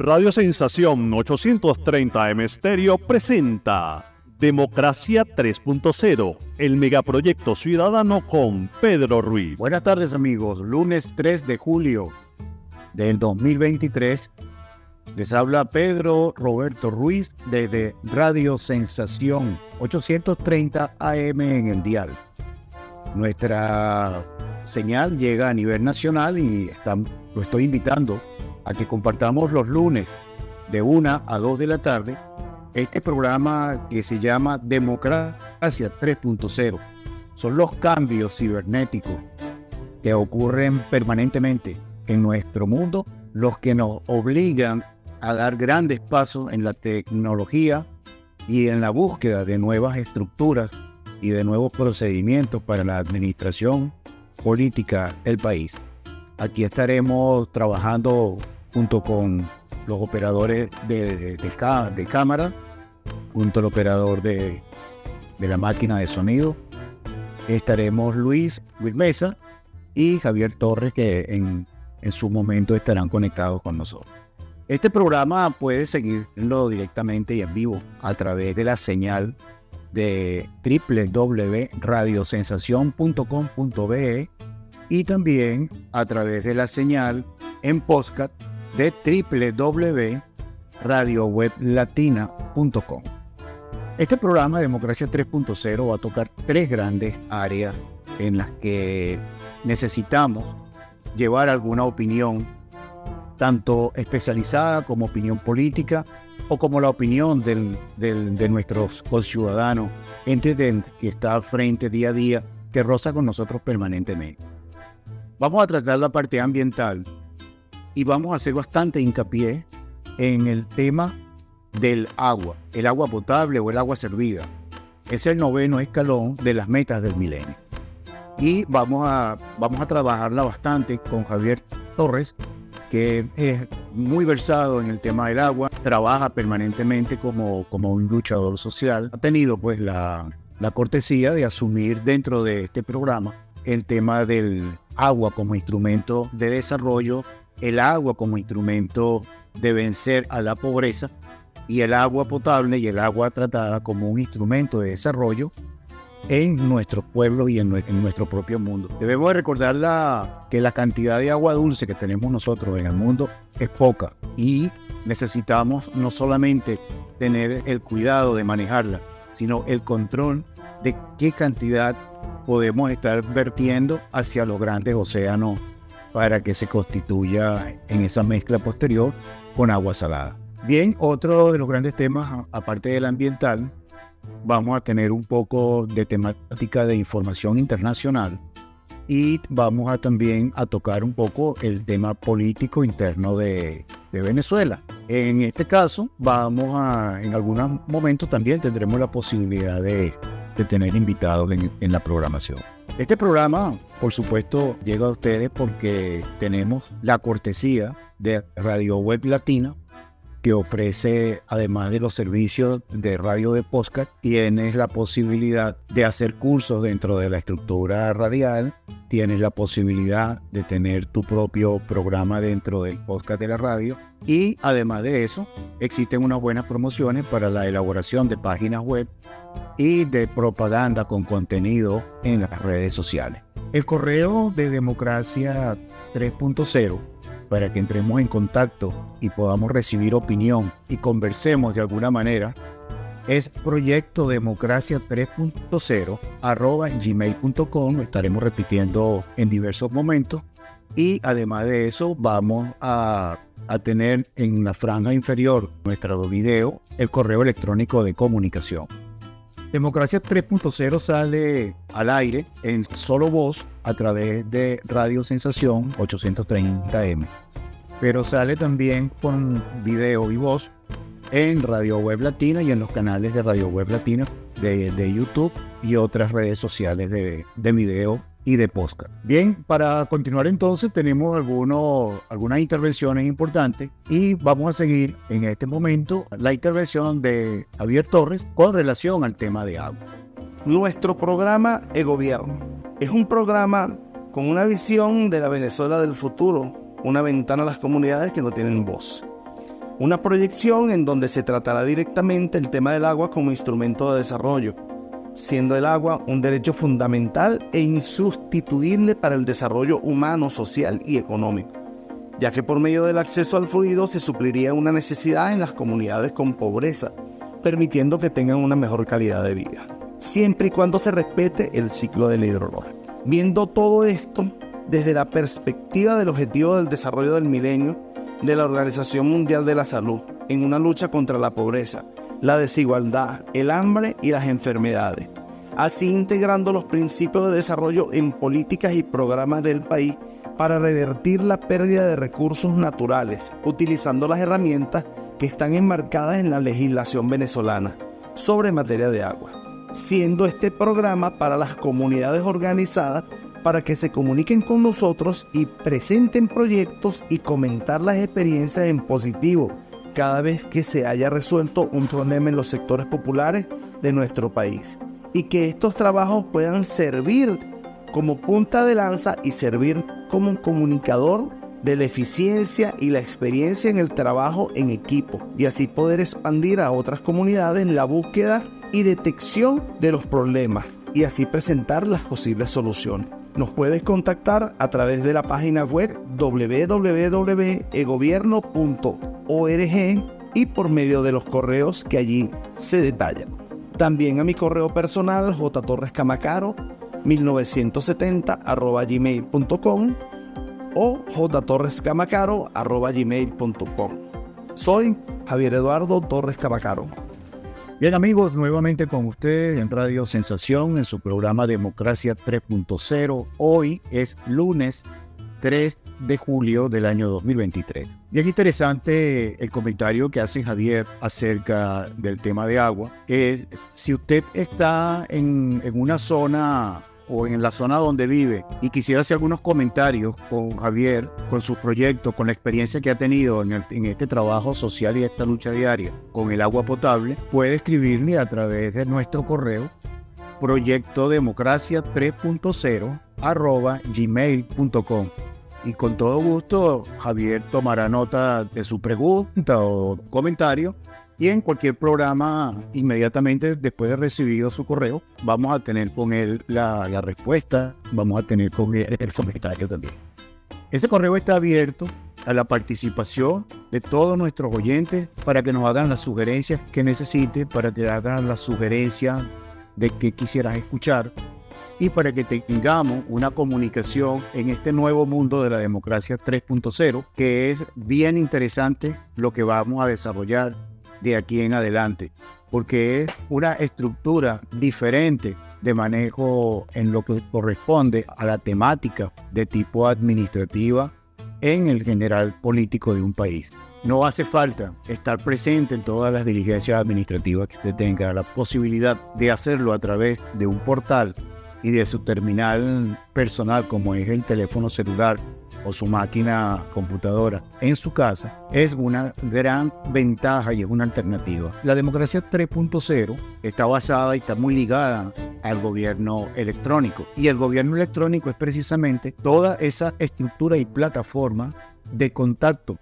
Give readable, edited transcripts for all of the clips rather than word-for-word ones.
Radio Sensación 830 AM Stereo presenta Democracia 3.0, el megaproyecto ciudadano con Pedro Ruiz. Buenas tardes, amigos. Lunes 3 de julio del 2023. Les habla Pedro Roberto Ruiz desde Radio Sensación 830 AM en el dial. Nuestra señal llega a nivel nacional y lo estoy invitando a que compartamos los lunes de 1 a 2 de la tarde este programa que se llama Democracia 3.0. Son los cambios cibernéticos que ocurren permanentemente en nuestro mundo los que nos obligan a dar grandes pasos en la tecnología y en la búsqueda de nuevas estructuras y de nuevos procedimientos para la administración política del país. Aquí estaremos trabajando junto con los operadores de cámara, junto al operador de la máquina de sonido. Estaremos Luis Mesa y Javier Torres, que en su momento estarán conectados con nosotros. Este programa puede seguirlo directamente y en vivo a través de la señal de www.radiosensacion.com.be y también a través de la señal en podcast de www.radioweblatina.com. Este programa Democracia 3.0 va a tocar tres grandes áreas en las que necesitamos llevar alguna opinión, tanto especializada como opinión política o como la opinión de nuestros conciudadanos, gente que está al frente día a día, que roza con nosotros permanentemente. Vamos a tratar la parte ambiental y vamos a hacer bastante hincapié en el tema del agua, el agua potable o el agua servida. Es el 9º escalón de las metas del milenio. Y vamos a trabajarla bastante con Javier Torres, que es muy versado en el tema del agua, trabaja permanentemente como un luchador social. Ha tenido pues la cortesía de asumir dentro de este programa el tema del agua como instrumento de desarrollo, el agua como instrumento de vencer a la pobreza y el agua potable y el agua tratada como un instrumento de desarrollo en nuestros pueblos y en nuestro propio mundo. Debemos recordar que la cantidad de agua dulce que tenemos nosotros en el mundo es poca y necesitamos no solamente tener el cuidado de manejarla, sino el control de qué cantidad podemos estar vertiendo hacia los grandes océanos para que se constituya en esa mezcla posterior con agua salada. Bien, otro de los grandes temas, aparte del ambiental, vamos a tener un poco de temática de información internacional y vamos también a tocar un poco el tema político interno de Venezuela. En este caso, en algunos momentos también tendremos la posibilidad de tener invitados en la programación. Este programa, por supuesto, llega a ustedes porque tenemos la cortesía de Radio Web Latina, que ofrece, además de los servicios de radio de podcast, tienes la posibilidad de hacer cursos dentro de la estructura radial, tienes la posibilidad de tener tu propio programa dentro del podcast de la radio y, además de eso, existen unas buenas promociones para la elaboración de páginas web y de propaganda con contenido en las redes sociales. El correo de Democracia 3.0, para que entremos en contacto y podamos recibir opinión y conversemos de alguna manera, es proyectodemocracia3.0 @gmail.com. Lo estaremos repitiendo en diversos momentos y además de eso vamos a tener en la franja inferior de nuestro video el correo electrónico de comunicación. Democracia 3.0 sale al aire en solo voz a través de Radio Sensación 830M, pero sale también con video y voz en Radio Web Latina y en los canales de Radio Web Latina de YouTube y otras redes sociales de video y de podcast. Bien, para continuar entonces tenemos algunas intervenciones importantes y vamos a seguir en este momento la intervención de Javier Torres con relación al tema de agua. Nuestro programa E-Gobierno es un programa con una visión de la Venezuela del futuro, una ventana a las comunidades que no tienen voz. Una proyección en donde se tratará directamente el tema del agua como instrumento de desarrollo, siendo el agua un derecho fundamental e insustituible para el desarrollo humano, social y económico, ya que por medio del acceso al fluido se supliría una necesidad en las comunidades con pobreza, permitiendo que tengan una mejor calidad de vida, siempre y cuando se respete el ciclo de la hidrología. Viendo todo esto desde la perspectiva del objetivo del desarrollo del milenio de la Organización Mundial de la Salud, en una lucha contra la pobreza, la desigualdad, el hambre y las enfermedades, así integrando los principios de desarrollo en políticas y programas del país para revertir la pérdida de recursos naturales, utilizando las herramientas que están enmarcadas en la legislación venezolana sobre materia de agua, siendo este programa para las comunidades organizadas para que se comuniquen con nosotros y presenten proyectos y comentar las experiencias en positivo cada vez que se haya resuelto un problema en los sectores populares de nuestro país, y que estos trabajos puedan servir como punta de lanza y servir como un comunicador de la eficiencia y la experiencia en el trabajo en equipo, y así poder expandir a otras comunidades la búsqueda y detección de los problemas y así presentar las posibles soluciones. Nos puedes contactar a través de la página web www.egobierno.org y por medio de los correos que allí se detallan. También a mi correo personal jtorrescamacaro1970@gmail.com o jtorrescamacaro@gmail.com. Soy Javier Eduardo Torres Camacaro. Bien amigos, nuevamente con ustedes en Radio Sensación en su programa Democracia 3.0. Hoy es lunes 3 de julio del año 2023. Y es interesante el comentario que hace Javier acerca del tema de agua. Si usted está en una zona o en la zona donde vive y quisiera hacer algunos comentarios con Javier, con sus proyectos, con la experiencia que ha tenido en este trabajo social y esta lucha diaria con el agua potable, puede escribirle a través de nuestro correo proyectodemocracia3.0@gmail.com, y con todo gusto Javier tomará nota de su pregunta o comentario, y en cualquier programa, inmediatamente después de recibido su correo, vamos a tener con él la respuesta, vamos a tener con él el comentario también. Ese correo está abierto a la participación de todos nuestros oyentes para que nos hagan las sugerencias que necesite, para que hagan las sugerencias de qué quisieras escuchar y para que tengamos una comunicación en este nuevo mundo de la democracia 3.0, que es bien interesante lo que vamos a desarrollar de aquí en adelante, porque es una estructura diferente de manejo en lo que corresponde a la temática de tipo administrativa en el general político de un país. No hace falta estar presente en todas las diligencias administrativas que usted tenga. La posibilidad de hacerlo a través de un portal y de su terminal personal, como es el teléfono celular o su máquina computadora en su casa, es una gran ventaja y es una alternativa. La democracia 3.0 está basada y está muy ligada al gobierno electrónico, y el gobierno electrónico es precisamente toda esa estructura y plataforma de contacto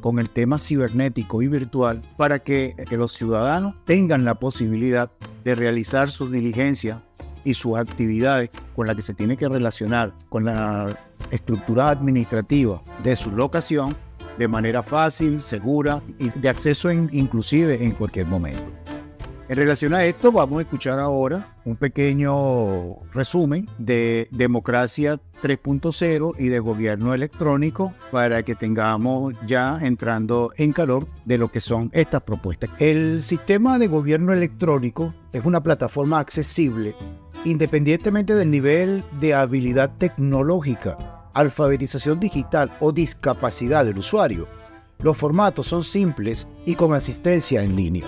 con el tema cibernético y virtual para que los ciudadanos tengan la posibilidad de realizar sus diligencias y sus actividades con las que se tiene que relacionar con la estructura administrativa de su locación de manera fácil, segura y de acceso inclusive en cualquier momento. En relación a esto, vamos a escuchar ahora un pequeño resumen de Democracia 3.0 y de gobierno electrónico para que tengamos ya entrando en calor de lo que son estas propuestas. El sistema de gobierno electrónico es una plataforma accesible independientemente del nivel de habilidad tecnológica, alfabetización digital o discapacidad del usuario. Los formatos son simples y con asistencia en línea.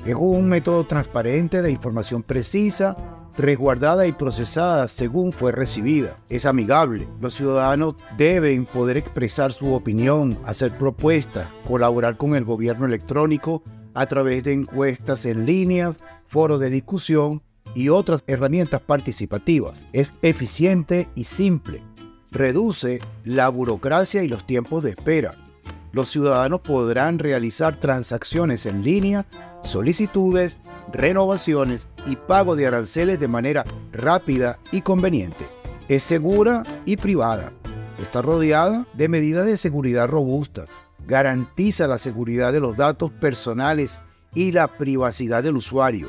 Es un método transparente de información precisa, resguardada y procesada según fue recibida. Es amigable. Los ciudadanos deben poder expresar su opinión, hacer propuestas, colaborar con el gobierno electrónico a través de encuestas en línea, foros de discusión y otras herramientas participativas. Es eficiente y simple. Reduce la burocracia y los tiempos de espera. los ciudadanos podrán realizar transacciones en línea, solicitudes, renovaciones y pago de aranceles de manera rápida y conveniente. Es segura y privada. Está rodeada de medidas de seguridad robustas. Garantiza la seguridad de los datos personales y la privacidad del usuario.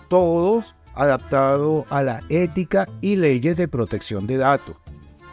Todos adaptados a la ética y leyes de protección de datos.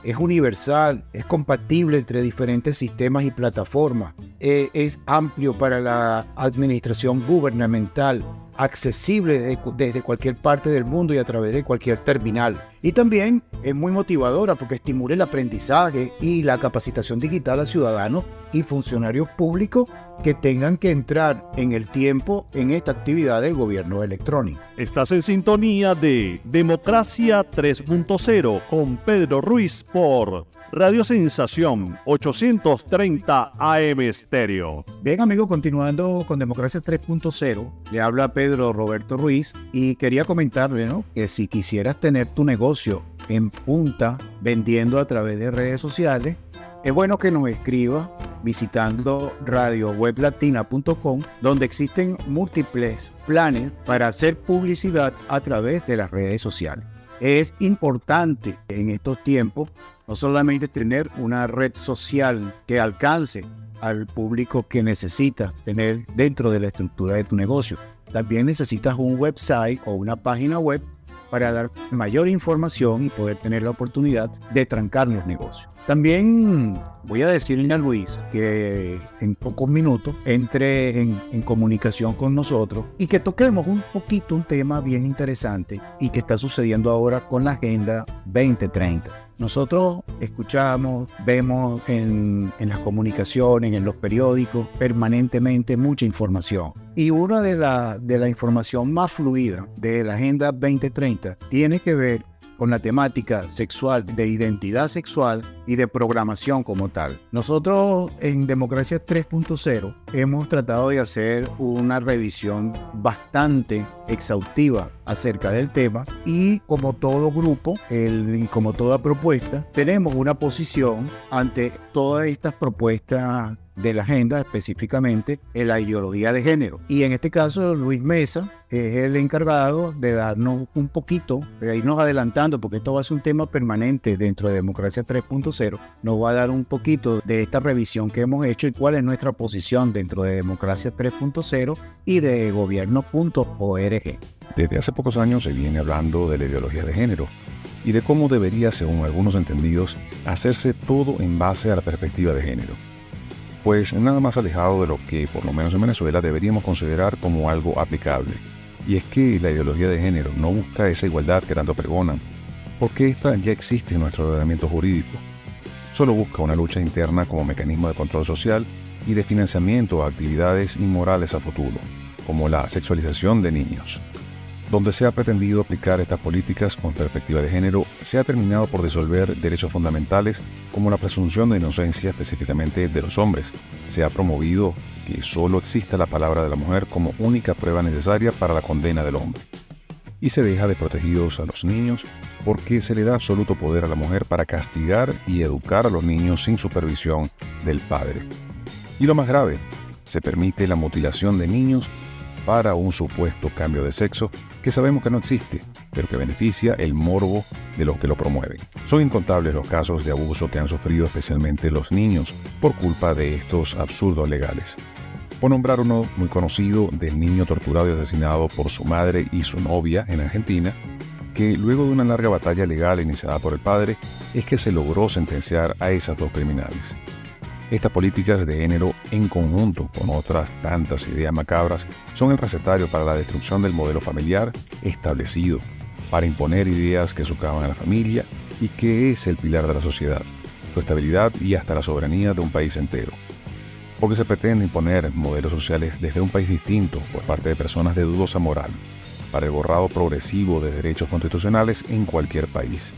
Es universal, es compatible entre diferentes sistemas y plataformas, es amplio para la administración gubernamental, accesible desde cualquier parte del mundo y a través de cualquier terminal. Y también es muy motivadora porque estimula el aprendizaje y la capacitación digital a ciudadanos y funcionarios públicos que tengan que entrar en el tiempo en esta actividad del gobierno electrónico. Estás en sintonía de Democracia 3.0 con Pedro Ruiz por Radio Sensación 830 AM Estéreo. Bien, amigos, continuando con Democracia 3.0, le habla Pedro Roberto Ruiz y quería comentarle, ¿no?, que si quisieras tener tu negocio en punta vendiendo a través de redes sociales, es bueno que nos escriba visitando radioweblatina.com, donde existen múltiples planes para hacer publicidad a través de las redes sociales. Es importante en estos tiempos no solamente tener una red social que alcance al público que necesitas tener dentro de la estructura de tu negocio. También necesitas un website o una página web para dar mayor información y poder tener la oportunidad de trancar los negocios. También voy a decirle a Luis que en pocos minutos entre en comunicación con nosotros y que toquemos un poquito un tema bien interesante y que está sucediendo ahora con la Agenda 2030. Nosotros escuchamos, vemos en las comunicaciones, en los periódicos, permanentemente mucha información. Y una de la información más fluida de la Agenda 2030 tiene que ver con la temática sexual, de identidad sexual y de programación como tal. Nosotros en Democracia 3.0 hemos tratado de hacer una revisión bastante exhaustiva acerca del tema y como todo grupo, como toda propuesta, tenemos una posición ante todas estas propuestas de la agenda, específicamente en la ideología de género. Y en este caso, Luis Mesa es el encargado de darnos un poquito, de irnos adelantando, porque esto va a ser un tema permanente dentro de Democracia 3.0. Nos va a dar un poquito de esta revisión que hemos hecho y cuál es nuestra posición dentro de Democracia 3.0 y de gobierno.org. Desde hace pocos años se viene hablando de la ideología de género y de cómo debería, según algunos entendidos, hacerse todo en base a la perspectiva de género. Pues nada más alejado de lo que, por lo menos en Venezuela, deberíamos considerar como algo aplicable. Y es que la ideología de género no busca esa igualdad que tanto pregonan, porque esta ya existe en nuestro ordenamiento jurídico. Solo busca una lucha interna como mecanismo de control social y de financiamiento a actividades inmorales a futuro, como la sexualización de niños. Donde se ha pretendido aplicar estas políticas con perspectiva de género, se ha terminado por disolver derechos fundamentales como la presunción de inocencia específicamente de los hombres. Se ha promovido que solo exista la palabra de la mujer como única prueba necesaria para la condena del hombre. Y se deja desprotegidos a los niños porque se le da absoluto poder a la mujer para castigar y educar a los niños sin supervisión del padre. Y lo más grave, se permite la mutilación de niños para un supuesto cambio de sexo que sabemos que no existe, pero que beneficia el morbo de los que lo promueven. Son incontables los casos de abuso que han sufrido especialmente los niños por culpa de estos absurdos legales. Por nombrar uno muy conocido del niño torturado y asesinado por su madre y su novia en Argentina, que luego de una larga batalla legal iniciada por el padre, es que se logró sentenciar a esas dos criminales. Estas políticas de género, en conjunto con otras tantas ideas macabras, son el recetario para la destrucción del modelo familiar establecido, para imponer ideas que socavan a la familia y que es el pilar de la sociedad, su estabilidad y hasta la soberanía de un país entero. Porque se pretende imponer modelos sociales desde un país distinto por parte de personas de dudosa moral, para el borrado progresivo de derechos constitucionales en cualquier país.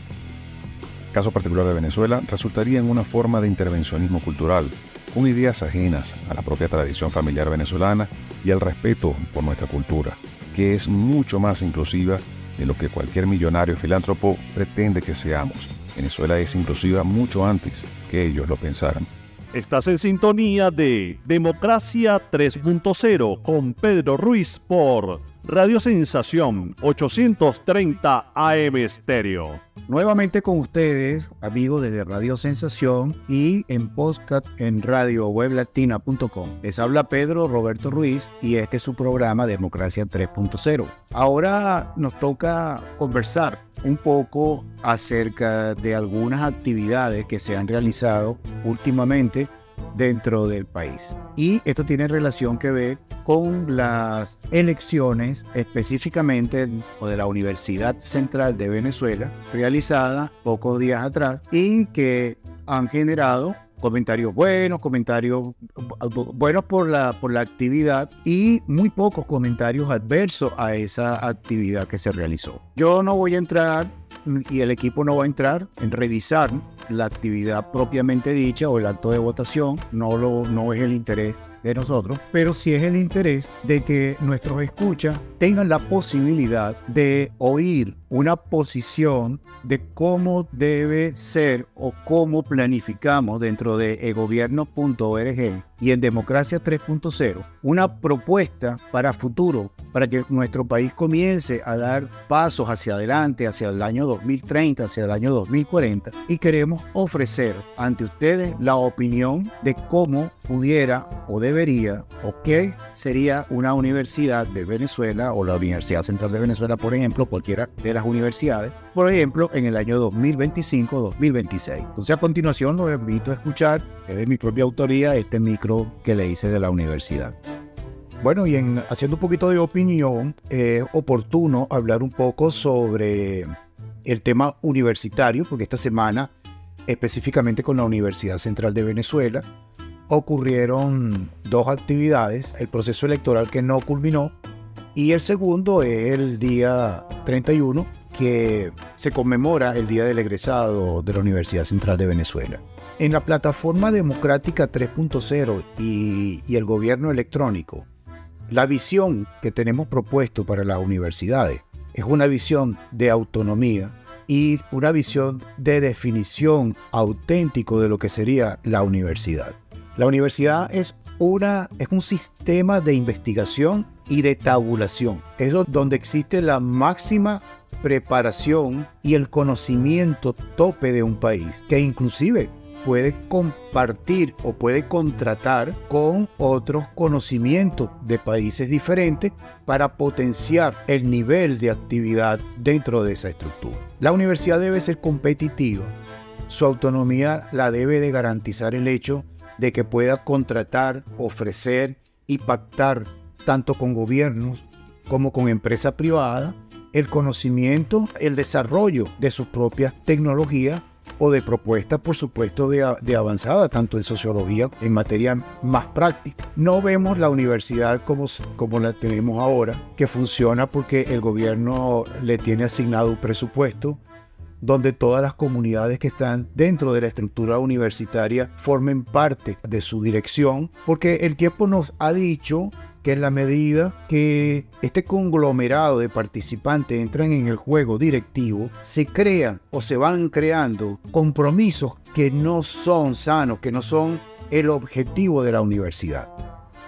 Caso particular de Venezuela resultaría en una forma de intervencionismo cultural, con ideas ajenas a la propia tradición familiar venezolana y al respeto por nuestra cultura, que es mucho más inclusiva de lo que cualquier millonario filántropo pretende que seamos. Venezuela es inclusiva mucho antes que ellos lo pensaran. Estás en sintonía de Democracia 3.0 con Pedro Ruiz por Radio Sensación 830 AM Estéreo. Nuevamente con ustedes, amigos desde Radio Sensación y en podcast en radioweblatina.com. Les habla Pedro Roberto Ruiz y este es su programa Democracia 3.0. Ahora nos toca conversar un poco acerca de algunas actividades que se han realizado últimamente dentro del país. Y esto tiene relación que ver con las elecciones específicamente de la Universidad Central de Venezuela, realizadas pocos días atrás y que han generado comentarios buenos por la actividad y muy pocos comentarios adversos a esa actividad que se realizó. Yo no voy a entrar y el equipo no va a entrar en revisar la actividad propiamente dicha o el acto de votación, no es el interés de nosotros, pero sí es el interés de que nuestros escuchas tengan la posibilidad de oír una posición de cómo debe ser o cómo planificamos dentro de egobierno.org y en Democracia 3.0 una propuesta para futuro, para que nuestro país comience a dar pasos hacia adelante, hacia el año 2030, hacia el año 2040, y queremos ofrecer ante ustedes la opinión de cómo pudiera o debería o qué sería una universidad de Venezuela o la Universidad Central de Venezuela, por ejemplo, cualquiera de las universidades, por ejemplo, en el año 2025-2026. Entonces, a continuación, los invito a escuchar de mi propia autoría este micro que le hice de la universidad. Bueno, y haciendo un poquito de opinión, es oportuno hablar un poco sobre el tema universitario, porque esta semana, específicamente con la Universidad Central de Venezuela, ocurrieron dos actividades: el proceso electoral que no culminó y el segundo es el día 31, que se conmemora el Día del Egresado de la Universidad Central de Venezuela. En la plataforma Democrática 3.0 y el gobierno electrónico, la visión que tenemos propuesto para las universidades es una visión de autonomía y una visión de definición auténtico de lo que sería la universidad. La universidad es un sistema de investigación y de tabulación. Es donde existe la máxima preparación y el conocimiento tope de un país, que inclusive puede compartir o puede contratar con otros conocimientos de países diferentes para potenciar el nivel de actividad dentro de esa estructura. La universidad debe ser competitiva. Su autonomía la debe de garantizar el hecho de que pueda contratar, ofrecer y pactar tanto con gobiernos como con empresa privada el conocimiento, el desarrollo de sus propias tecnologías o de propuestas, por supuesto, de avanzada, tanto en sociología, en materia más práctica. No vemos la universidad como la tenemos ahora, que funciona porque el gobierno le tiene asignado un presupuesto donde todas las comunidades que están dentro de la estructura universitaria formen parte de su dirección, porque el tiempo nos ha dicho que en la medida que este conglomerado de participantes entran en el juego directivo, se crean o se van creando compromisos que no son sanos, que no son el objetivo de la universidad.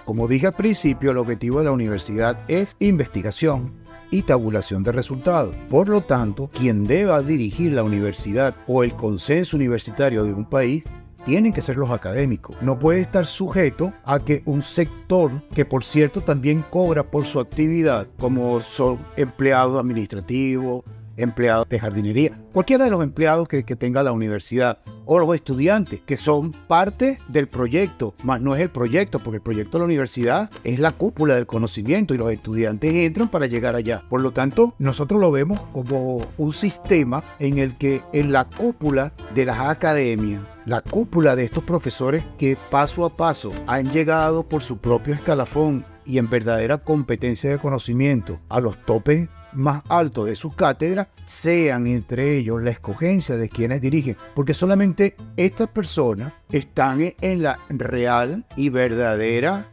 Como dije al principio, el objetivo de la universidad es investigación y tabulación de resultados. Por lo tanto, quien deba dirigir la universidad o el consenso universitario de un país tienen que ser los académicos. No puede estar sujeto a que un sector, que por cierto también cobra por su actividad, como son empleados administrativos, empleados de jardinería, cualquiera de los empleados que tenga la universidad, o los estudiantes, que son parte del proyecto, más no es el proyecto, porque el proyecto de la universidad es la cúpula del conocimiento y los estudiantes entran para llegar allá. Por lo tanto, nosotros lo vemos como un sistema en el que en la cúpula de las academias, la cúpula de estos profesores que paso a paso han llegado por su propio escalafón y en verdadera competencia de conocimiento a los topes más altos de sus cátedras sean entre ellos la escogencia de quienes dirigen, porque solamente estas personas están en la real y verdadera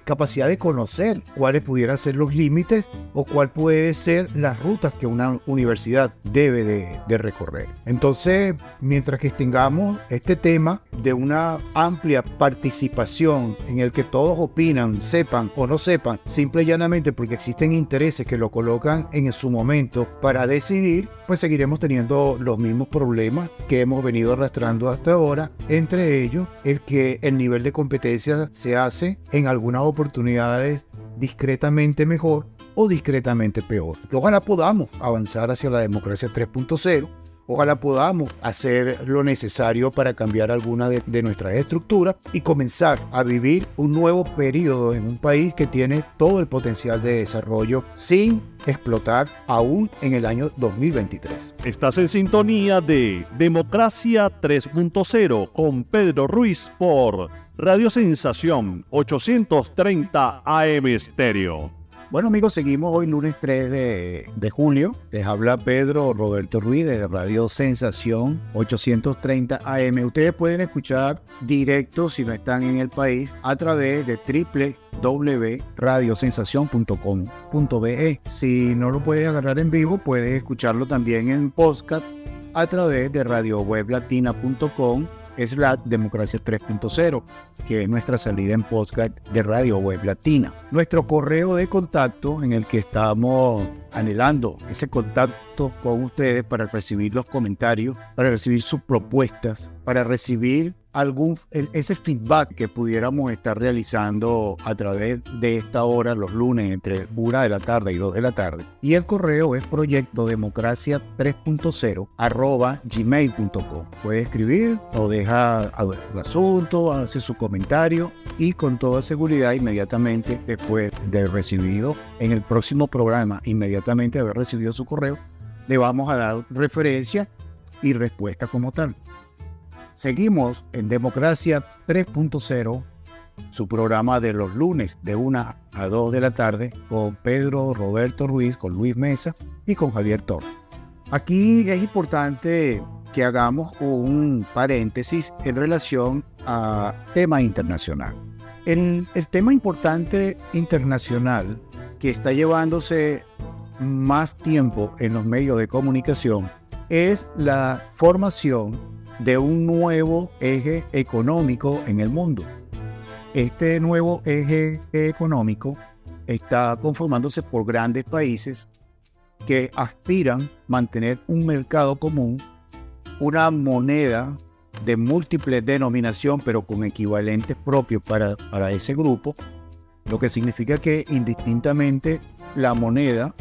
capacidad de conocer cuáles pudieran ser los límites o cuál puede ser las rutas que una universidad debe de recorrer. Entonces, mientras que tengamos este tema de una amplia participación en el que todos opinan, sepan o no sepan, simple y llanamente porque existen intereses que lo colocan en su momento para decidir, pues seguiremos teniendo los mismos problemas que hemos venido arrastrando hasta ahora, entre ellos el que el nivel de competencia se hace en algunas oportunidades discretamente mejor o discretamente peor. Ojalá podamos avanzar hacia la democracia 3.0. Ojalá podamos hacer lo necesario para cambiar alguna de nuestras estructuras y comenzar a vivir un nuevo periodo en un país que tiene todo el potencial de desarrollo sin explotar aún en el año 2023. Estás en sintonía de Democracia 3.0 con Pedro Ruiz por Radio Sensación 830 AM Estéreo. Bueno amigos, seguimos hoy lunes 3 de julio. Les habla Pedro Roberto Ruiz de Radio Sensación 830 AM. Ustedes pueden escuchar directo si no están en el país a través de www.radiosensacion.com.be. Si no lo puedes agarrar en vivo, puedes escucharlo también en podcast a través de radioweblatina.com. Es la Democracia 3.0, que es nuestra salida en podcast de Radio Web Latina. Nuestro correo de contacto en el que estamos anhelando ese contacto con ustedes para recibir los comentarios, para recibir sus propuestas, para recibir ese feedback que pudiéramos estar realizando a través de esta hora los lunes entre 1 de la tarde y 2 de la tarde. Y el correo es proyectodemocracia3.0@gmail.com. Puede escribir o deja el asunto, hace su comentario y con toda seguridad inmediatamente después de haber recibido en el próximo programa, inmediatamente de haber recibido su correo, le vamos a dar referencia y respuesta como tal. Seguimos en Democracia 3.0, su programa de los lunes de 1 a 2 de la tarde con Pedro Roberto Ruiz, con Luis Mesa y con Javier Torres. Aquí es importante que hagamos un paréntesis en relación a tema internacional. El tema importante internacional que está llevándose más tiempo en los medios de comunicación es la formación de un nuevo eje económico en el mundo. Este nuevo eje económico está conformándose por grandes países que aspiran a mantener un mercado común, una moneda de múltiple denominación, pero con equivalentes propios para ese grupo, lo que significa que indistintamente la moneda,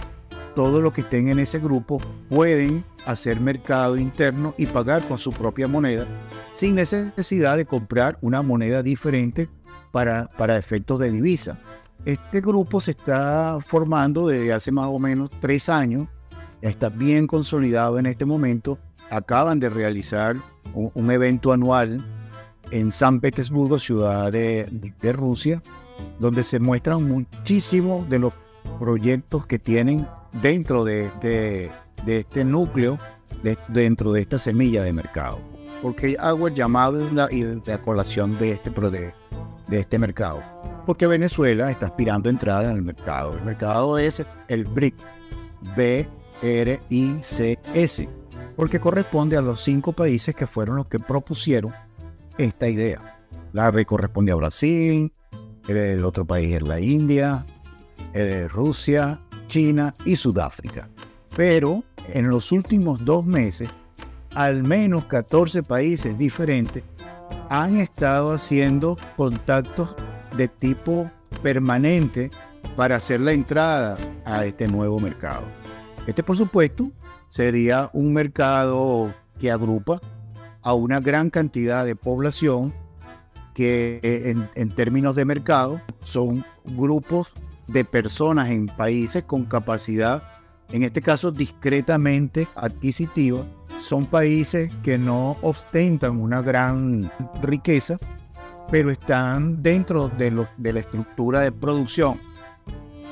todo lo que estén en ese grupo pueden hacer mercado interno y pagar con su propia moneda sin necesidad de comprar una moneda diferente para efectos de divisa. Este grupo se está formando desde hace más o menos 3 años, ya está bien consolidado en este momento. Acaban de realizar un evento anual en San Petersburgo, ciudad de Rusia, donde se muestran muchísimos de los proyectos que tienen dentro de este núcleo, dentro de esta semilla de mercado. Porque hago el llamado y la colación de este mercado. Porque Venezuela está aspirando a entrar al mercado. El mercado es el BRIC, BRICS, porque corresponde a los 5 países que fueron los que propusieron esta idea. La B corresponde a Brasil, el otro país es la India, Rusia, China y Sudáfrica. Pero en los últimos 2 meses, al menos 14 países diferentes han estado haciendo contactos de tipo permanente para hacer la entrada a este nuevo mercado. Este, por supuesto, sería un mercado que agrupa a una gran cantidad de población que en términos de mercado son grupos de personas en países con capacidad, en este caso discretamente adquisitiva. Son países que no ostentan una gran riqueza, pero están dentro de la estructura de producción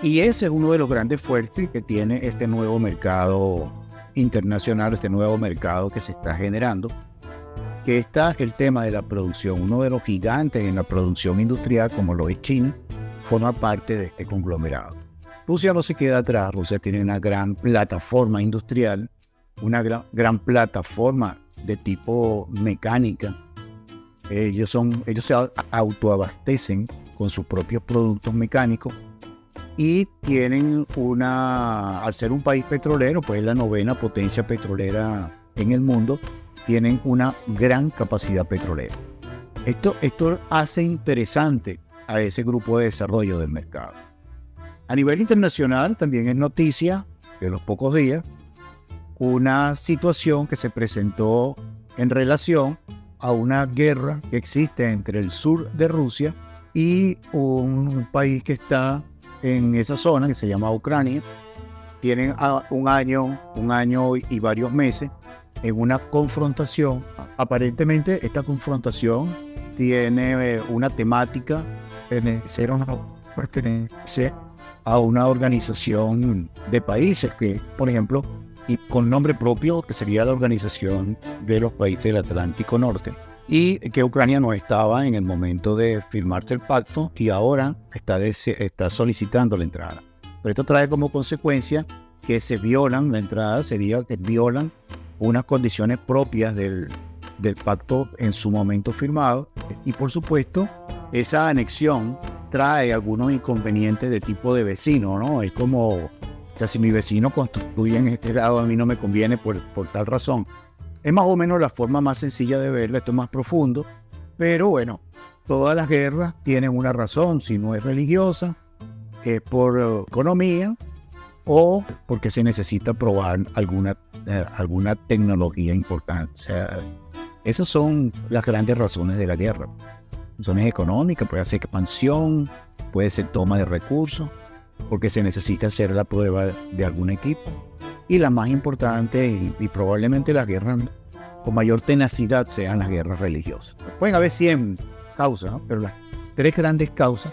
Y ese es uno de los grandes fuertes que tiene este nuevo mercado internacional, este nuevo mercado que se está generando, que está el tema de la producción. Uno de los gigantes en la producción industrial, como lo es China, forma parte de este conglomerado. Rusia no se queda atrás. Rusia tiene una gran plataforma industrial, una gran plataforma de tipo mecánica. Ellos se autoabastecen con sus propios productos mecánicos y tienen al ser un país petrolero, pues la 9ª potencia petrolera en el mundo, tienen una gran capacidad petrolera. Esto hace interesante a ese grupo de desarrollo del mercado. A nivel internacional también es noticia de los pocos días una situación que se presentó en relación a una guerra que existe entre el sur de Rusia y un país que está en esa zona que se llama Ucrania. Tienen un año y varios meses en una confrontación. Aparentemente esta confrontación tiene una temática, pertenece a una organización de países que, por ejemplo, y con nombre propio, que sería la Organización de los Países del Atlántico Norte, y que Ucrania no estaba en el momento de firmarse el pacto y ahora está solicitando la entrada. Pero esto trae como consecuencia que se violan la entrada, sería que violan unas condiciones propias del pacto en su momento firmado, y por supuesto esa anexión trae algunos inconvenientes de tipo de vecino, ¿no? Es como, o sea, si mi vecino construye en este lado, a mí no me conviene por tal razón. Es más o menos la forma más sencilla de verlo. Esto es más profundo, pero bueno, todas las guerras tienen una razón. Si no es religiosa, es por economía o porque se necesita probar alguna tecnología importante. O sea, esas son las grandes razones de la guerra. Razones económicas, puede ser expansión, puede ser toma de recursos, porque se necesita hacer la prueba de algún equipo. Y la más importante, y probablemente las guerras con mayor tenacidad, sean las guerras religiosas. Pueden haber 100 causas, ¿no? Pero las 3 grandes causas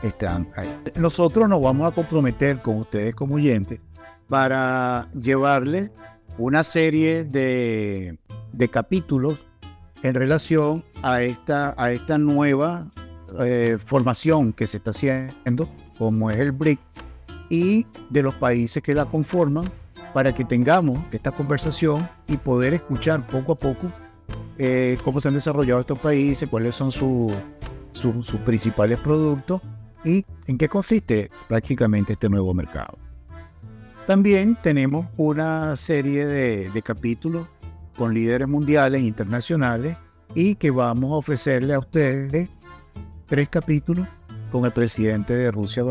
están ahí. Nosotros nos vamos a comprometer con ustedes como oyentes para llevarles una serie de capítulos en relación a esta nueva formación que se está haciendo, como es el BRIC, y de los países que la conforman, para que tengamos esta conversación y poder escuchar poco a poco cómo se han desarrollado estos países, cuáles son sus principales productos y en qué consiste prácticamente este nuevo mercado. También tenemos una serie de capítulos con líderes mundiales e internacionales, y que vamos a ofrecerle a ustedes 3 capítulos con el presidente de Rusia,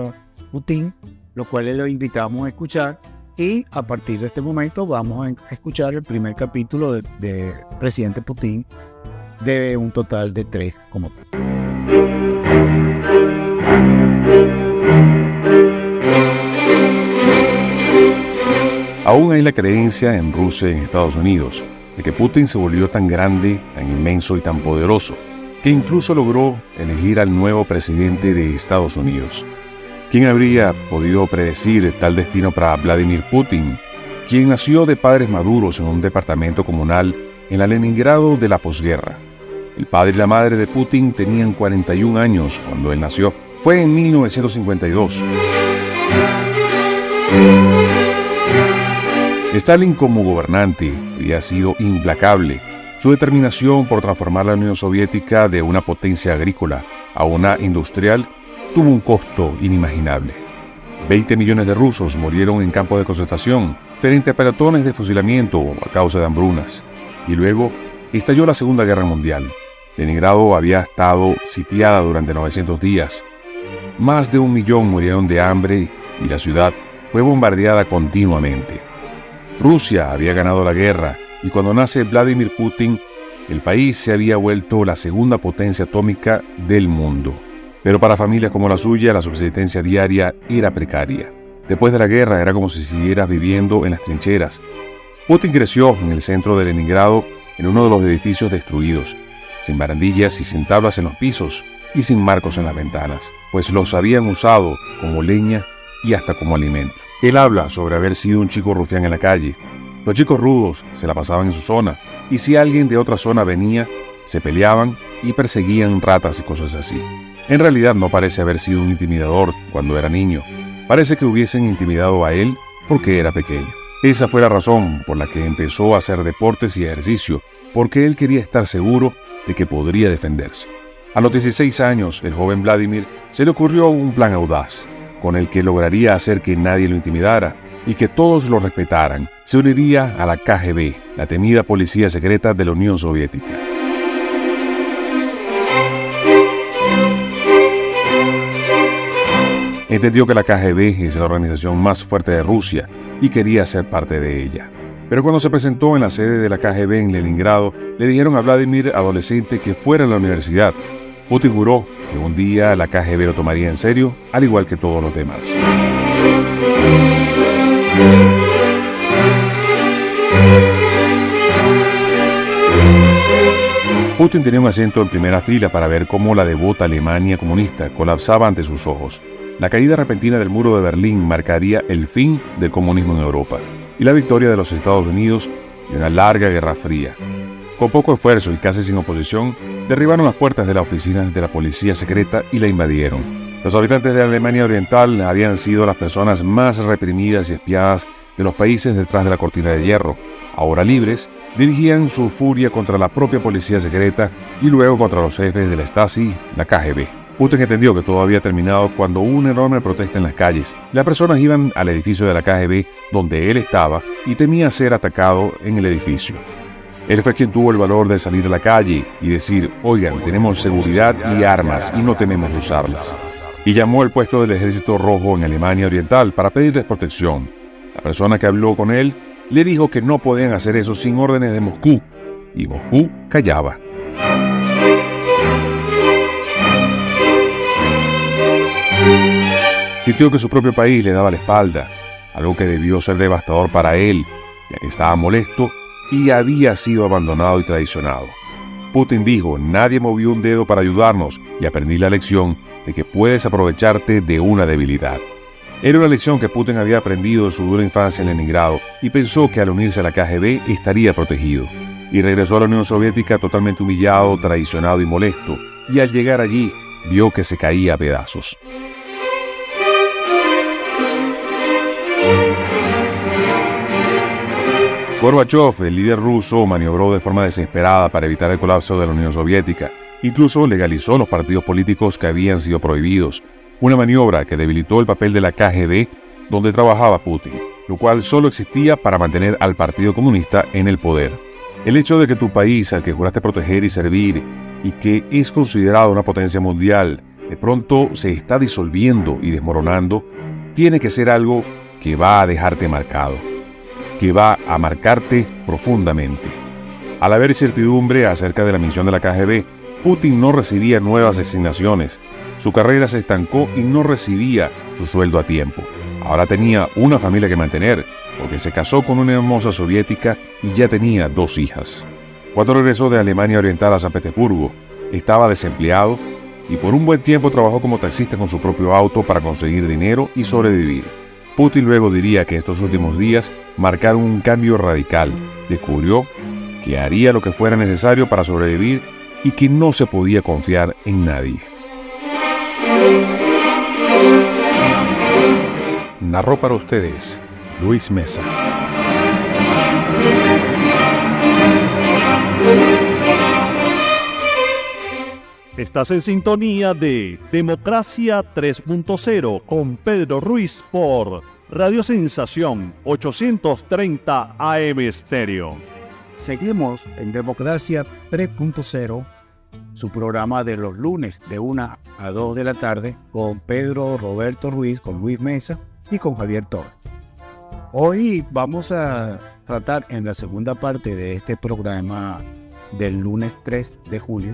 Putin, los cuales los invitamos a escuchar, y a partir de este momento vamos a escuchar el primer capítulo de presidente Putin, de un total de 3 como tal. Aún hay la creencia en Rusia y en Estados Unidos de que Putin se volvió tan grande, tan inmenso y tan poderoso, que incluso logró elegir al nuevo presidente de Estados Unidos. ¿Quién habría podido predecir tal destino para Vladimir Putin, quien nació de padres maduros en un departamento comunal en la Leningrado de la posguerra? El padre y la madre de Putin tenían 41 años cuando él nació. Fue en 1952. Stalin, como gobernante, había sido implacable. Su determinación por transformar la Unión Soviética de una potencia agrícola a una industrial tuvo un costo inimaginable. 20 millones de rusos murieron en campos de concentración frente a pelotones de fusilamiento a causa de hambrunas. Y luego estalló la Segunda Guerra Mundial. Leningrado había estado sitiada durante 900 días. Más de 1 millón murieron de hambre y la ciudad fue bombardeada continuamente. Rusia había ganado la guerra, y cuando nace Vladimir Putin, el país se había vuelto la segunda potencia atómica del mundo. Pero para familias como la suya, la subsistencia diaria era precaria. Después de la guerra era como si siguieras viviendo en las trincheras. Putin creció en el centro de Leningrado, en uno de los edificios destruidos, sin barandillas y sin tablas en los pisos y sin marcos en las ventanas, pues los habían usado como leña y hasta como alimento. Él habla sobre haber sido un chico rufián en la calle. Los chicos rudos se la pasaban en su zona, y si alguien de otra zona venía, se peleaban y perseguían ratas y cosas así. En realidad no parece haber sido un intimidador cuando era niño. Parece que hubiesen intimidado a él porque era pequeño. Esa fue la razón por la que empezó a hacer deportes y ejercicio, porque él quería estar seguro de que podría defenderse. A los 16 años, el joven Vladimir se le ocurrió un plan audaz, con el que lograría hacer que nadie lo intimidara y que todos lo respetaran. Se uniría a la KGB, la temida policía secreta de la Unión Soviética. Entendió que la KGB es la organización más fuerte de Rusia y quería ser parte de ella. Pero cuando se presentó en la sede de la KGB en Leningrado, le dijeron a Vladimir, adolescente, que fuera a la universidad. Putin juró que un día la KGB lo tomaría en serio, al igual que todos los demás. Putin tenía un asiento en primera fila para ver cómo la devota Alemania comunista colapsaba ante sus ojos. La caída repentina del muro de Berlín marcaría el fin del comunismo en Europa y la victoria de los Estados Unidos de una larga guerra fría. Con poco esfuerzo y casi sin oposición, derribaron las puertas de la oficina de la policía secreta y la invadieron. Los habitantes de Alemania Oriental habían sido las personas más reprimidas y espiadas de los países detrás de la cortina de hierro. Ahora libres, dirigían su furia contra la propia policía secreta y luego contra los jefes de la Stasi, la KGB. Putin entendió que todo había terminado cuando hubo una enorme protesta en las calles. Las personas iban al edificio de la KGB donde él estaba y temía ser atacado en el edificio. Él fue quien tuvo el valor de salir a la calle y decir: oigan, tenemos seguridad y armas y no tememos usarlas. Y llamó al puesto del Ejército Rojo en Alemania Oriental para pedirles protección. La persona que habló con él le dijo que no podían hacer eso sin órdenes de Moscú, y Moscú callaba. Sintió que su propio país le daba la espalda, algo que debió ser devastador para él, ya que estaba molesto y había sido abandonado y traicionado. Putin dijo: nadie movió un dedo para ayudarnos y aprendí la lección de que puedes aprovecharte de una debilidad. Era una lección que Putin había aprendido en su dura infancia en Leningrado y pensó que al unirse a la KGB estaría protegido. Y regresó a la Unión Soviética totalmente humillado, traicionado y molesto, y al llegar allí vio que se caía a pedazos. Gorbachev, el líder ruso, maniobró de forma desesperada para evitar el colapso de la Unión Soviética. Incluso legalizó los partidos políticos que habían sido prohibidos, una maniobra que debilitó el papel de la KGB donde trabajaba Putin, lo cual solo existía para mantener al Partido Comunista en el poder. El hecho de que tu país, al que juraste proteger y servir, y que es considerado una potencia mundial, de pronto se está disolviendo y desmoronando, tiene que ser algo que va a dejarte marcado, que va a marcarte profundamente. Al haber incertidumbre acerca de la misión de la KGB, Putin no recibía nuevas asignaciones. Su carrera se estancó y no recibía su sueldo a tiempo. Ahora tenía una familia que mantener, porque se casó con una hermosa soviética y ya tenía 2 hijas. Cuando regresó de Alemania Oriental a San Petersburgo, estaba desempleado y por un buen tiempo trabajó como taxista con su propio auto para conseguir dinero y sobrevivir. Putin luego diría que estos últimos días marcaron un cambio radical. Descubrió que haría lo que fuera necesario para sobrevivir y que no se podía confiar en nadie. Narró para ustedes Luis Mesa. Estás en sintonía de Democracia 3.0 con Pedro Ruiz por Radio Sensación 830 AM Estéreo. Seguimos en Democracia 3.0, su programa de los lunes de 1 a 2 de la tarde con Pedro Roberto Ruiz, con Luis Mesa y con Javier Torres. Hoy vamos a tratar en la segunda parte de este programa del lunes 3 de julio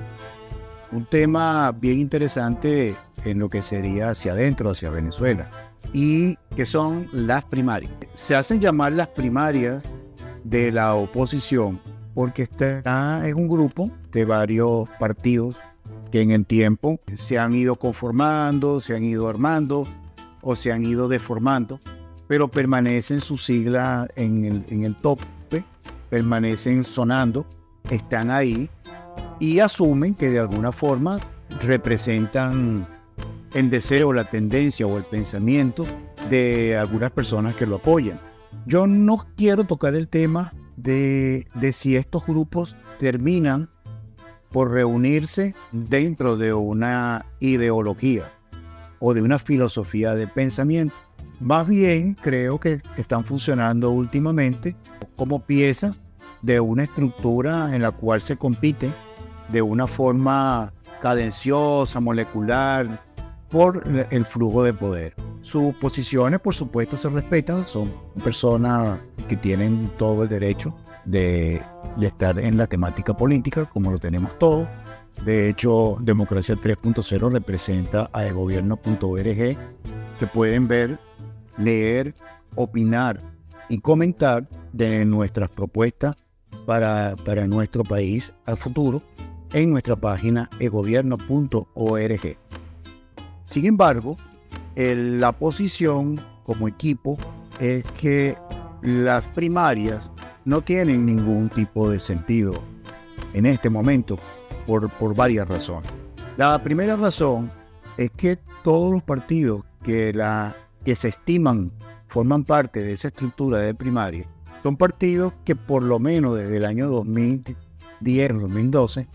un tema bien interesante en lo que sería hacia adentro, hacia Venezuela, y que son las primarias. Se hacen llamar las primarias de la oposición porque es un grupo de varios partidos que en el tiempo se han ido conformando, se han ido armando o se han ido deformando, pero permanecen sus siglas en el tope, permanecen sonando, están ahí y asumen que de alguna forma representan el deseo, la tendencia o el pensamiento de algunas personas que lo apoyan. Yo no quiero tocar el tema de si estos grupos terminan por reunirse dentro de una ideología o de una filosofía de pensamiento. Más bien creo que están funcionando últimamente como piezas de una estructura en la cual se compite de una forma cadenciosa, molecular, por el flujo de poder. Sus posiciones, por supuesto, se respetan, son personas que tienen todo el derecho de estar en la temática política, como lo tenemos todos. De hecho, Democracia 3.0 representa a elgobierno.org, que pueden ver, leer, opinar y comentar de nuestras propuestas para nuestro país al futuro en nuestra página elgobierno.org. Sin embargo, la posición como equipo es que las primarias no tienen ningún tipo de sentido en este momento por varias razones. La primera razón es que todos los partidos que se estiman forman parte de esa estructura de primaria son partidos que por lo menos desde el año 2010, 2012,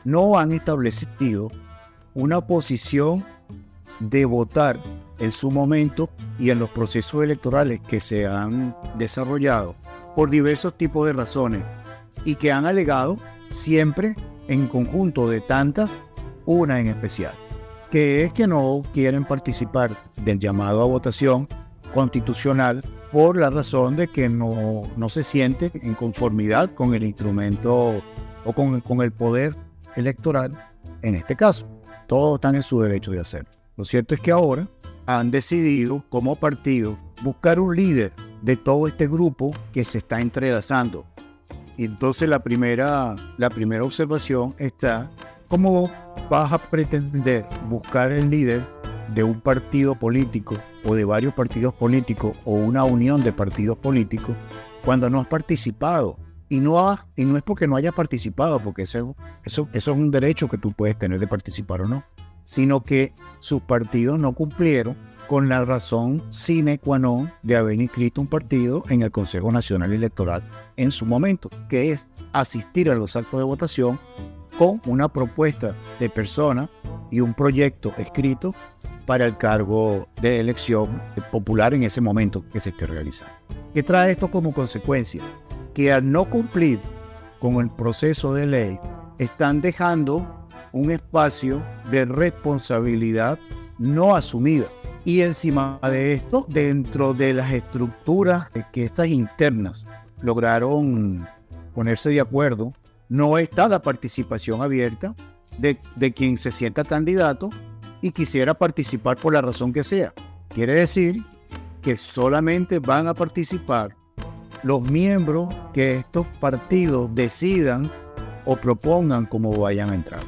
no han establecido una posición de votar en su momento y en los procesos electorales que se han desarrollado por diversos tipos de razones y que han alegado siempre en conjunto de tantas, una en especial, que es que no quieren participar del llamado a votación constitucional por la razón de que no se sienten en conformidad con el instrumento o con el poder electoral en este caso. Todos están en su derecho de hacerlo. Lo cierto es que ahora han decidido como partido buscar un líder de todo este grupo que se está entrelazando. Y entonces la primera observación está: ¿cómo vas a pretender buscar el líder de un partido político o de varios partidos políticos o una unión de partidos políticos cuando no has participado? Y no es porque no hayas participado, porque eso es un derecho que tú puedes tener de participar o no, sino que sus partidos no cumplieron con la razón sine qua non de haber inscrito un partido en el Consejo Nacional Electoral en su momento, que es asistir a los actos de votación con una propuesta de persona y un proyecto escrito para el cargo de elección popular en ese momento que se esté realizando. ¿Qué trae esto como consecuencia? Que al no cumplir con el proceso de ley, están dejando un espacio de responsabilidad no asumida. Y encima de esto, dentro de las estructuras que estas internas lograron ponerse de acuerdo, no está la participación abierta de quien se sienta candidato y quisiera participar por la razón que sea. Quiere decir que solamente van a participar los miembros que estos partidos decidan o propongan cómo vayan a entrar.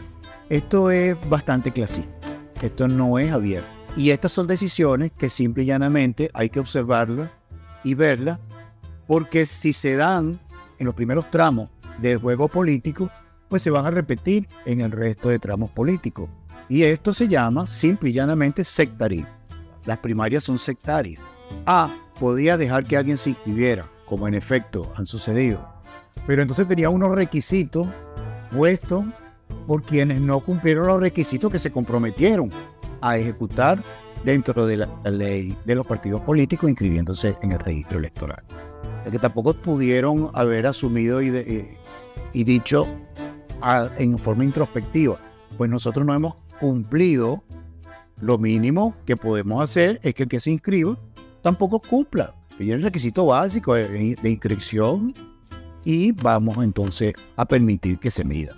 Esto es bastante clasista, esto no es abierto. Y estas son decisiones que simple y llanamente hay que observarlas y verlas, porque si se dan en los primeros tramos del juego político, pues se van a repetir en el resto de tramos políticos. Y esto se llama simple y llanamente sectarismo. Las primarias son sectarias. Podía dejar que alguien se inscribiera, como en efecto han sucedido, pero entonces tenía unos requisitos puestos por quienes no cumplieron los requisitos que se comprometieron a ejecutar dentro de la ley de los partidos políticos inscribiéndose en el registro electoral. Es que tampoco pudieron haber asumido y dicho en forma introspectiva, pues nosotros no hemos cumplido, lo mínimo que podemos hacer es que el que se inscriba tampoco cumpla el requisito básico de inscripción y vamos entonces a permitir que se mida.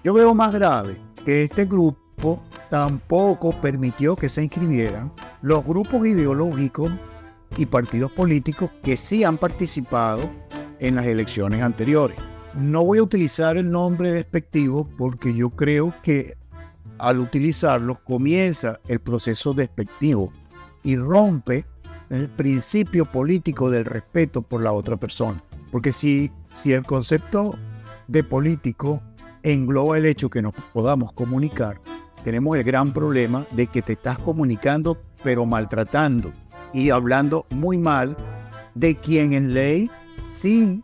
Yo veo más grave que este grupo tampoco permitió que se inscribieran los grupos ideológicos y partidos políticos que sí han participado en las elecciones anteriores. No voy a utilizar el nombre despectivo porque yo creo que al utilizarlo comienza el proceso despectivo y rompe el principio político del respeto por la otra persona. Porque si el concepto de político engloba el hecho que nos podamos comunicar, tenemos el gran problema de que te estás comunicando pero maltratando y hablando muy mal de quien en ley sí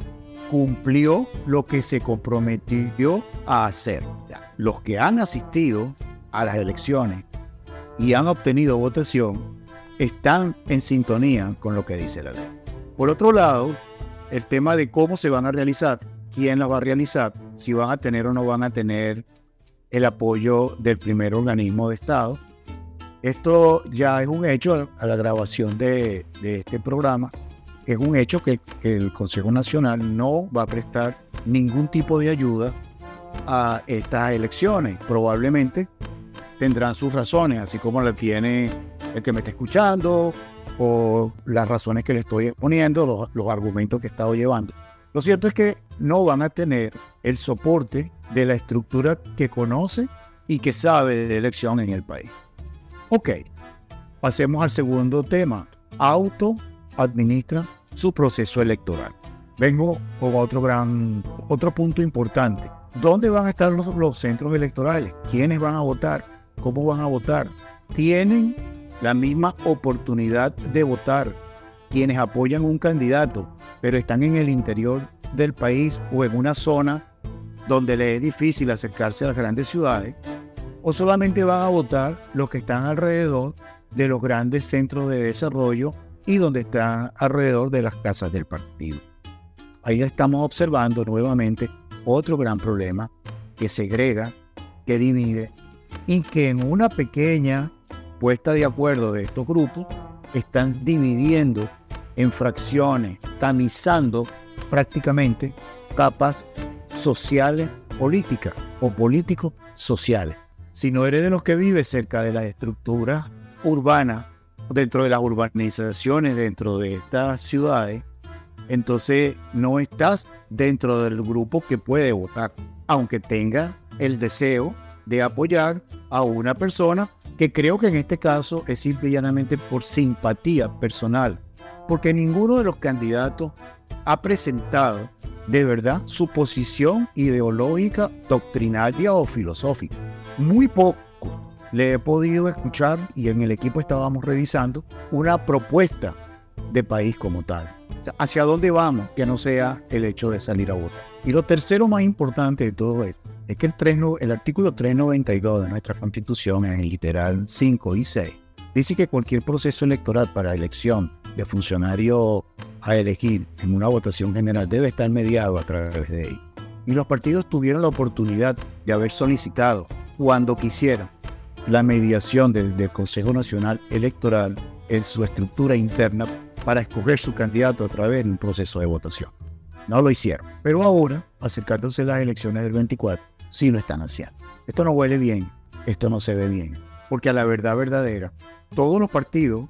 cumplió lo que se comprometió a hacer. Los que han asistido a las elecciones y han obtenido votación están en sintonía con lo que dice la ley. Por otro lado, el tema de cómo se van a realizar, quién las va a realizar, si van a tener o no van a tener el apoyo del primer organismo de Estado. Esto ya es un hecho a la grabación de este programa. Es un hecho que el Consejo Nacional no va a prestar ningún tipo de ayuda a estas elecciones. Probablemente tendrán sus razones, así como la tiene el que me está escuchando o las razones que le estoy exponiendo, los argumentos que he estado llevando. Lo cierto es que no van a tener el soporte de la estructura que conoce y que sabe de elección en el país. Ok, pasemos al segundo tema. Administra su proceso electoral. Vengo con otro punto importante. ¿Dónde van a estar los centros electorales? ¿Quiénes van a votar? ¿Cómo van a votar? ¿Tienen la misma oportunidad de votar quienes apoyan un candidato, pero están en el interior del país o en una zona donde les es difícil acercarse a las grandes ciudades? ¿O solamente van a votar los que están alrededor de los grandes centros de desarrollo y donde están alrededor de las casas del partido? Ahí estamos observando nuevamente otro gran problema que segrega, que divide y que en una pequeña puesta de acuerdo de estos grupos están dividiendo en fracciones, tamizando prácticamente capas sociales políticas o políticos sociales. Si no eres de los que vive cerca de las estructuras urbanas, dentro de las urbanizaciones, dentro de estas ciudades, entonces no estás dentro del grupo que puede votar, aunque tenga el deseo de apoyar a una persona que creo que en este caso es simple y llanamente por simpatía personal, porque ninguno de los candidatos ha presentado de verdad su posición ideológica, doctrinaria o filosófica. Muy poco le he podido escuchar, y en el equipo estábamos revisando, una propuesta de país como tal. O sea, ¿hacia dónde vamos? Que no sea el hecho de salir a votar. Y lo tercero más importante de todo esto es que el artículo 392 de nuestra Constitución, en el literal 5 y 6, dice que cualquier proceso electoral para elección de funcionario a elegir en una votación general debe estar mediado a través de él. Y los partidos tuvieron la oportunidad de haber solicitado, cuando quisieran, la mediación del Consejo Nacional Electoral en su estructura interna para escoger su candidato a través de un proceso de votación. No lo hicieron. Pero ahora, acercándose a las elecciones del 24, sí lo están haciendo. Esto no huele bien, esto no se ve bien. Porque a la verdad verdadera, todos los partidos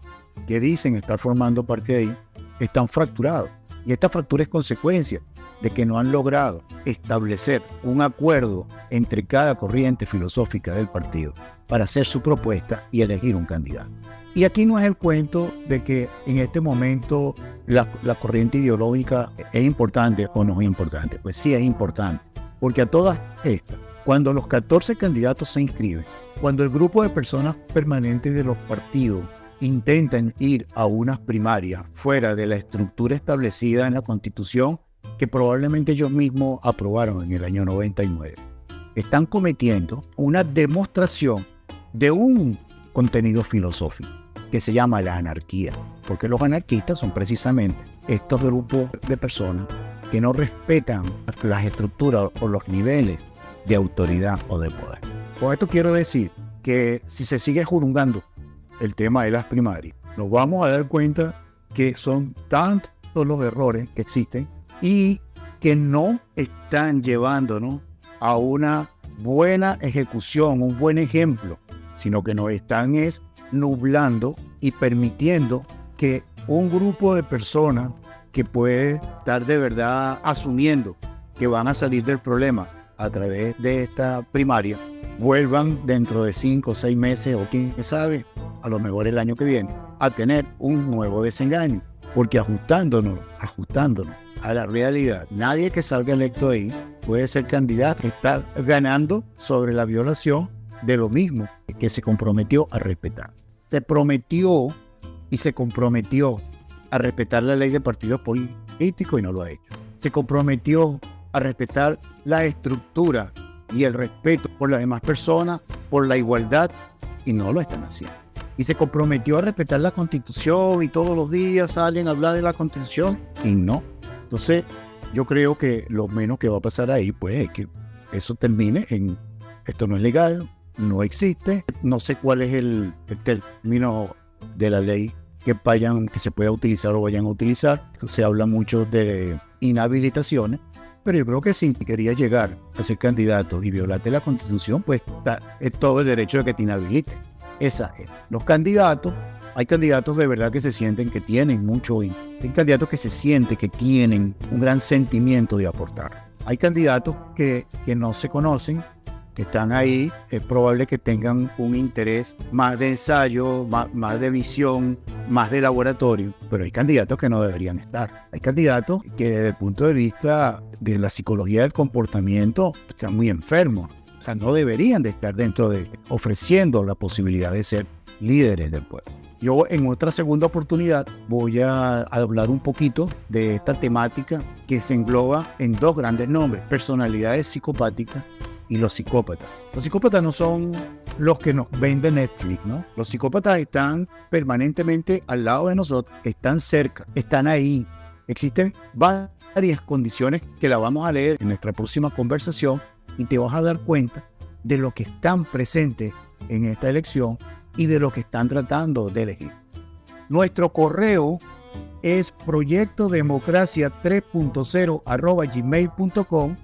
que dicen estar formando parte de ahí están fracturados. Y esta fractura es consecuencia de que no han logrado establecer un acuerdo entre cada corriente filosófica del partido para hacer su propuesta y elegir un candidato. Y aquí no es el cuento de que en este momento la corriente ideológica es importante o no es importante. Pues sí es importante, porque a todas estas, cuando los 14 candidatos se inscriben, cuando el grupo de personas permanentes de los partidos intentan ir a unas primarias fuera de la estructura establecida en la Constitución, que probablemente ellos mismos aprobaron en el año 99, están cometiendo una demostración de un contenido filosófico que se llama la anarquía, porque los anarquistas son precisamente estos grupos de personas que no respetan las estructuras o los niveles de autoridad o de poder. Con esto quiero decir que si se sigue juzgando el tema de las primarias, nos vamos a dar cuenta que son tantos los errores que existen y que no están llevándonos a una buena ejecución, un buen ejemplo, sino que nos están nublando y permitiendo que un grupo de personas que puede estar de verdad asumiendo que van a salir del problema a través de esta primaria, vuelvan dentro de 5 o 6 meses o quién sabe, a lo mejor el año que viene, a tener un nuevo desengaño, porque ajustándonos a la realidad, nadie que salga electo ahí puede ser candidato, está ganando sobre la violación de lo mismo que se comprometió a respetar. Se prometió y se comprometió a respetar la ley de partidos políticos y no lo ha hecho. Se comprometió a respetar la estructura y el respeto por las demás personas, por la igualdad, y no lo están haciendo. Y se comprometió a respetar la Constitución y todos los días salen a hablar de la Constitución y no. Entonces, yo creo que lo menos que va a pasar ahí, pues, es que eso termine en esto no es legal, no existe, no sé cuál es el término de la ley que se pueda utilizar o vayan a utilizar. Se habla mucho de inhabilitaciones, pero yo creo que si quería llegar a ser candidato y violarte la Constitución, pues es todo el derecho de que te inhabilite. Esa es. Los candidatos, hay candidatos de verdad que se sienten que tienen mucho, hay candidatos que se sienten que tienen un gran sentimiento de aportar. Hay candidatos que no se conocen, que están ahí, es probable que tengan un interés más de ensayo, más de visión, más de laboratorio, pero hay candidatos que no deberían estar. Hay candidatos que desde el punto de vista de la psicología del comportamiento están muy enfermos. O sea, no deberían de estar ofreciendo la posibilidad de ser líderes del pueblo. Yo en otra segunda oportunidad voy a hablar un poquito de esta temática que se engloba en dos grandes nombres: personalidades psicopáticas y los psicópatas. Los psicópatas no son los que nos venden Netflix, ¿no? Los psicópatas están permanentemente al lado de nosotros, están cerca, están ahí. Existen varias condiciones que la vamos a leer en nuestra próxima conversación y te vas a dar cuenta de lo que están presentes en esta elección y de lo que están tratando de elegir. Nuestro correo es proyectodemocracia3.0@gmail.com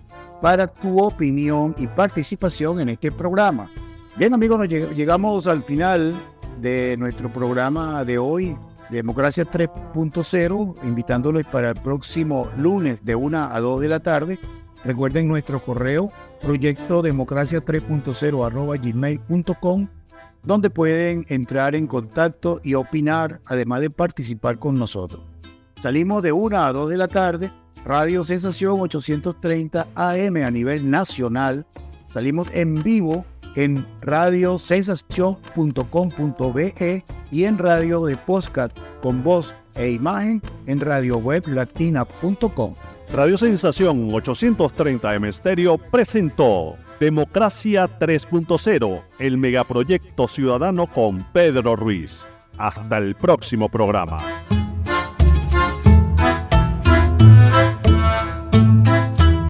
para tu opinión y participación en este programa. Bien, amigos, llegamos al final de nuestro programa de hoy, Democracia 3.0, invitándolos para el próximo lunes de 1 a 2 de la tarde. Recuerden nuestro correo, proyectodemocracia3.0@gmail.com, donde pueden entrar en contacto y opinar, además de participar con nosotros. Salimos de 1 a 2 de la tarde, Radio Sensación 830 AM a nivel nacional. Salimos en vivo en radiosensación.com.be y en radio de podcast con voz e imagen en radioweblatina.com. Radio Sensación 830 AM Stereo presentó Democracia 3.0, el megaproyecto ciudadano con Pedro Ruiz. Hasta el próximo programa.